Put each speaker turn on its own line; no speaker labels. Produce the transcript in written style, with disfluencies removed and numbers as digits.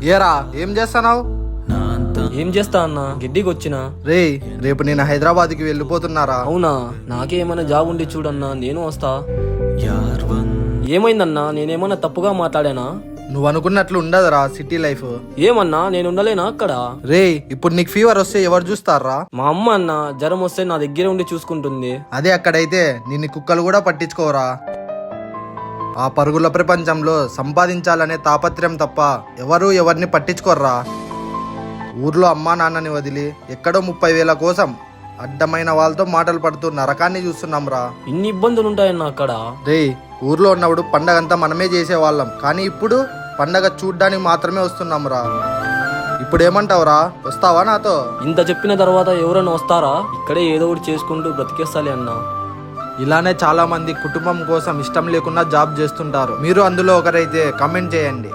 ఏరా ఏం చేస్తున్నావు?
ఏం చేస్తా అన్నా, గిడ్డికి వచ్చిన.
రేపు నేను హైదరాబాద్కి వెళ్ళిపోతున్నారా?
అవునా, నాకే ఏమైనా జాబ్ ఉండి చూడన్నా, నేను వస్తా. ఏమైందన్నా, నేనేమన్నా తప్పుగా మాట్లాడానా?
నువ్వు అనుకున్నట్లు ఉండదురా సిటీ లైఫ్.
ఏమన్నా, నేను ఉండలేనా అక్కడ?
ఇప్పుడు నీకు ఫీవర్ వస్తే ఎవరు చూస్తారా?
మా అమ్మ అన్న జ్వరం వస్తే నా దగ్గరే ఉండి చూసుకుంటుంది.
అదే అక్కడైతే నిన్ను కుక్కలు కూడా పట్టించుకోరా. ఆ పరుగుల ప్రపంచంలో సంపాదించాలనే తాపత్రయం తప్ప ఎవరు ఎవరిని పట్టించుకోర్రా. ఊర్లో అమ్మా నాన్నని వదిలి ఎక్కడో 30,000 కోసం అడ్డమైన వాళ్ళతో మాటలు పడుతూ నరకాన్ని చూస్తున్నాం రా.
ఇన్ని ఇబ్బందులు ఉంటాయన్నా అక్కడ?
ఊర్లో ఉన్నప్పుడు పండగంతా మనమే చేసేవాళ్ళం, కానీ ఇప్పుడు పండగ చూడ్డానికి మాత్రమే వస్తున్నాం రా. ఇప్పుడు ఏమంటావురా, వస్తావా నాతో?
ఇంత చెప్పిన తర్వాత ఎవరైనా వస్తారా? ఇక్కడే ఏదో ఒకటి చేసుకుంటూ బ్రతికేస్తాలే అన్నా.
ఇలానే చాలా మంది కుటుంబం కోసం ఇష్టం లేకుండా జాబ్ చేస్తుంటారు. మీరు అందులో ఒకరైతే కామెంట్ చేయండి.